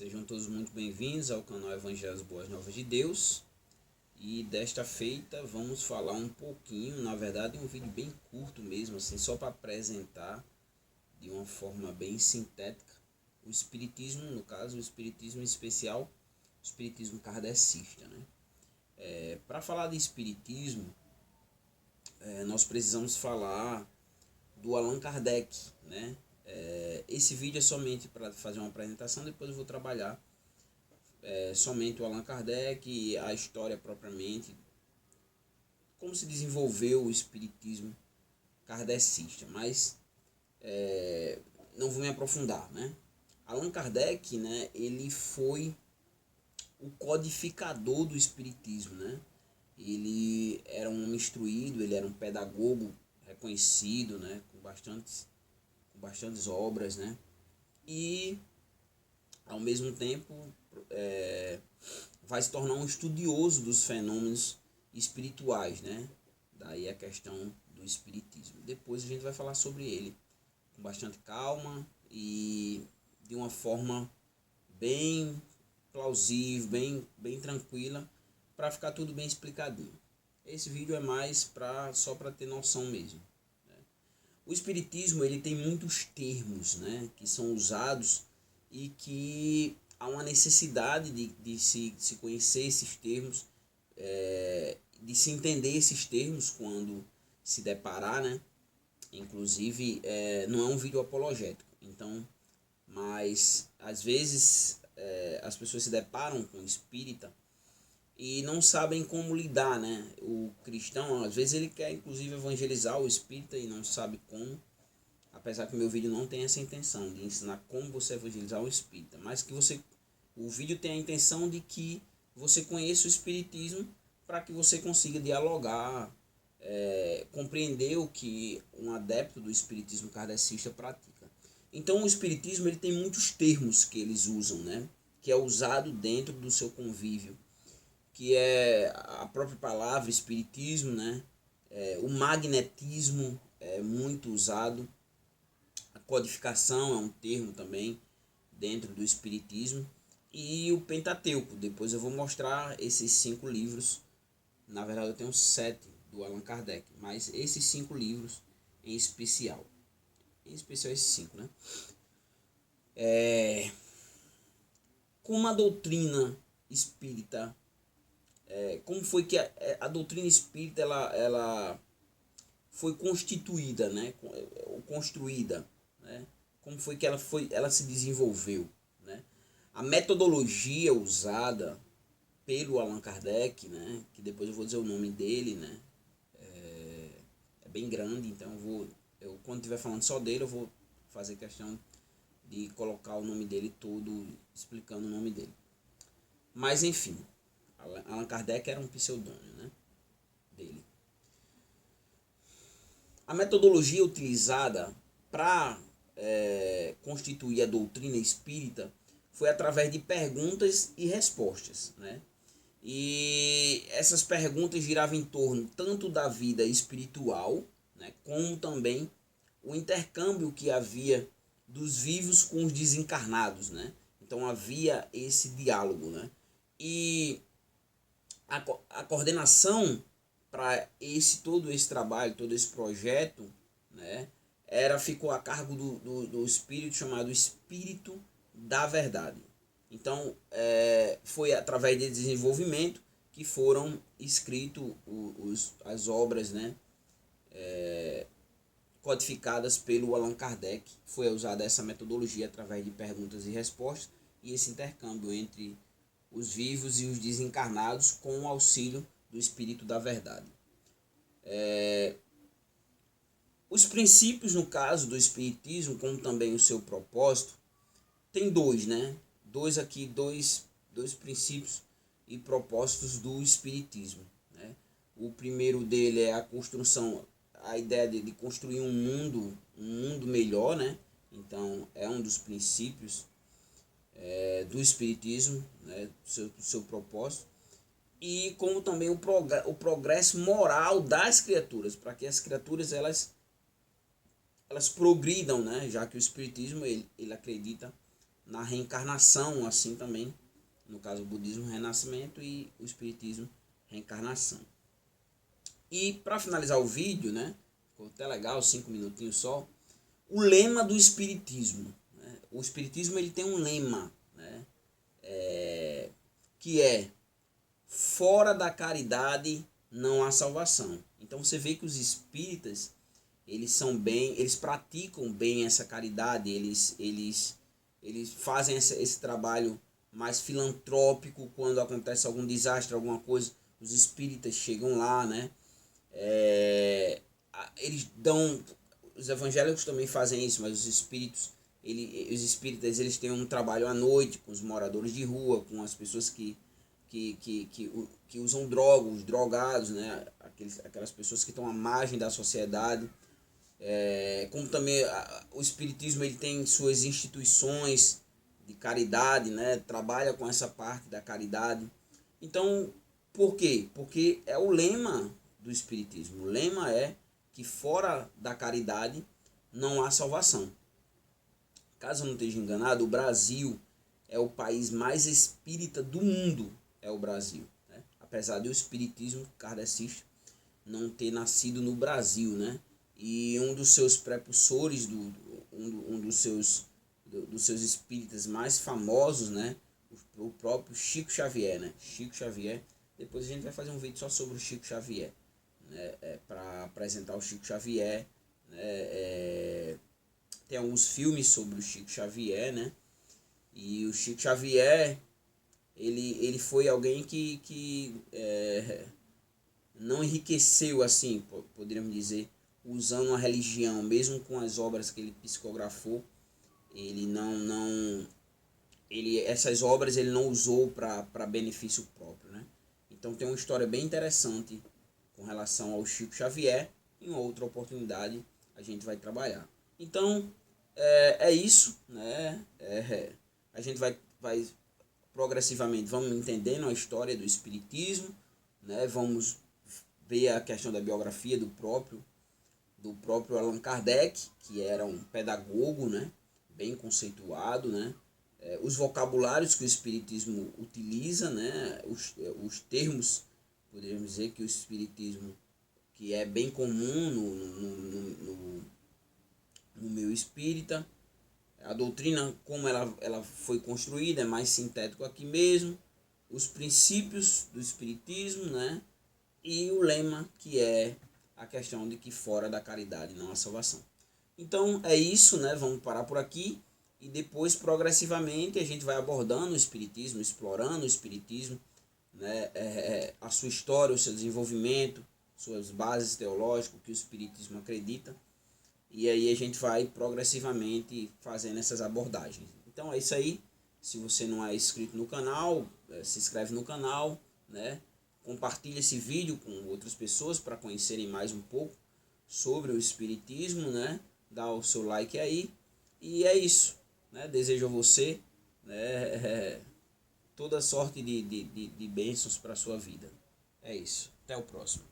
Sejam todos muito bem-vindos ao canal Evangelhos Boas Novas de Deus. E desta feita vamos falar um pouquinho, na verdade um vídeo bem curto mesmo, assim, só para apresentar de uma forma bem sintética o Espiritismo, no caso o Espiritismo em especial, o Espiritismo kardecista, né? Para falar de Espiritismo, nós precisamos falar do Allan Kardec, né? Esse vídeo é somente para fazer uma apresentação, depois eu vou trabalhar somente o Allan Kardec, a história propriamente, como se desenvolveu o espiritismo kardecista, mas não vou me aprofundar, né? Allan Kardec, né, ele foi o codificador do espiritismo, né? Ele era um homem instruído, ele era um pedagogo reconhecido, né, com bastantes obras, né? E ao mesmo tempo vai se tornar um estudioso dos fenômenos espirituais, né? Daí a questão do espiritismo. Depois a gente vai falar sobre ele com bastante calma e de uma forma bem plausível, bem tranquila, para ficar tudo bem explicadinho. Esse vídeo é mais só para ter noção mesmo. O espiritismo ele tem muitos termos, né, que são usados e que há uma necessidade de se conhecer esses termos, de se entender esses termos quando se deparar, né? Inclusive, não é um vídeo apologético, então, mas às vezes as pessoas se deparam com o espírita e não sabem como lidar, né? O cristão, às vezes ele quer inclusive evangelizar o espírita e não sabe como, apesar que o meu vídeo não tem essa intenção de ensinar como você evangelizar o espírita, mas que o vídeo tem a intenção de que você conheça o espiritismo para que você consiga dialogar, compreender o que um adepto do espiritismo kardecista pratica. Então o espiritismo ele tem muitos termos que eles usam, né? Que é usado dentro do seu convívio, que é a própria palavra espiritismo, né? O magnetismo é muito usado, a codificação é um termo também dentro do espiritismo, e o Pentateuco. Depois eu vou mostrar esses 5 livros, na verdade eu tenho 7 do Allan Kardec, mas esses 5 livros em especial esses 5, né? Como a doutrina espírita, como foi que a doutrina espírita ela foi constituída, né? Construída, né? Como foi que ela se desenvolveu, né? A metodologia usada pelo Allan Kardec, né? Que depois eu vou dizer o nome dele, né? É bem grande, então quando estiver falando só dele, eu vou fazer questão de colocar o nome dele todo, explicando o nome dele. Mas enfim, Allan Kardec era um pseudônimo, né, dele. A metodologia utilizada para constituir a doutrina espírita foi através de perguntas e respostas, né? E essas perguntas giravam em torno tanto da vida espiritual, né, como também o intercâmbio que havia dos vivos com os desencarnados, né? Então havia esse diálogo, né? E a coordenação para todo esse trabalho, todo esse projeto, né, ficou a cargo do espírito chamado Espírito da Verdade. Então, foi através de desenvolvimento que foram escritas as obras, né, codificadas pelo Allan Kardec. Foi usada essa metodologia através de perguntas e respostas e esse intercâmbio entre os vivos e os desencarnados com o auxílio do Espírito da Verdade. Os princípios, no caso do Espiritismo, como também o seu propósito, tem dois, né? Dois princípios e propósitos do Espiritismo, né? O primeiro dele é a construção, a ideia de construir um mundo melhor, né? Então, é um dos princípios do Espiritismo, né? Seu propósito. E como também o progresso moral das criaturas, para que as criaturas elas progridam, né? Já que o Espiritismo ele acredita na reencarnação, assim também, no caso o budismo, renascimento, e o espiritismo, reencarnação. E para finalizar o vídeo, né, ficou até legal, 5 minutinhos só, o lema do espiritismo, né? O espiritismo ele tem um lema, né, que é: fora da caridade não há salvação. Então você vê que os espíritas, eles praticam bem essa caridade, eles fazem esse trabalho mais filantrópico. Quando acontece algum desastre, alguma coisa, os espíritas chegam lá, né? Eles dão, os evangélicos também fazem isso, mas os espíritas eles têm um trabalho à noite com os moradores de rua, com as pessoas que usam drogas, os drogados, né? Aquelas pessoas que estão à margem da sociedade. Como também o espiritismo ele tem suas instituições de caridade, né? Trabalha com essa parte da caridade. Então, por quê? Porque é o lema do espiritismo. O lema é que fora da caridade não há salvação. Caso eu não esteja enganado, o Brasil é o país mais espírita do mundo, é o Brasil, né? Apesar do espiritismo kardecista não ter nascido no Brasil, né? E um dos seus precursores, um dos seus espíritas mais famosos, né? O próprio Chico Xavier, né? Chico Xavier. Depois a gente vai fazer um vídeo só sobre o Chico Xavier, né? Para apresentar o Chico Xavier, né? Tem alguns filmes sobre o Chico Xavier, né? E o Chico Xavier, ele foi alguém que não enriqueceu, assim, poderíamos dizer, usando a religião, mesmo com as obras que ele psicografou. Ele essas obras ele não usou para benefício próprio, né? Então tem uma história bem interessante com relação ao Chico Xavier. Em outra oportunidade a gente vai trabalhar. Então é isso, né? A gente vai progressivamente, vamos entendendo a história do espiritismo, né? Vamos ver a questão da biografia do próprio Allan Kardec, que era um pedagogo, né? Bem conceituado, né? Os vocabulários que o espiritismo utiliza, né? Os termos, poderíamos dizer que o espiritismo, que é bem comum no meio espírita. A doutrina, como ela foi construída, é mais sintético aqui mesmo. Os princípios do espiritismo, né? E o lema, que é a questão de que fora da caridade não há salvação. Então é isso, né? Vamos parar por aqui. E depois, progressivamente, a gente vai abordando o espiritismo, explorando o espiritismo, né? A sua história, o seu desenvolvimento, suas bases teológicas, o que o espiritismo acredita. E aí a gente vai progressivamente fazendo essas abordagens. Então é isso aí. Se você não é inscrito no canal, se inscreve no canal, né? Compartilha esse vídeo com outras pessoas para conhecerem mais um pouco sobre o espiritismo, né? Dá o seu like aí. E é isso, né? Desejo a você, né, toda sorte de bênçãos para a sua vida. É isso. Até o próximo.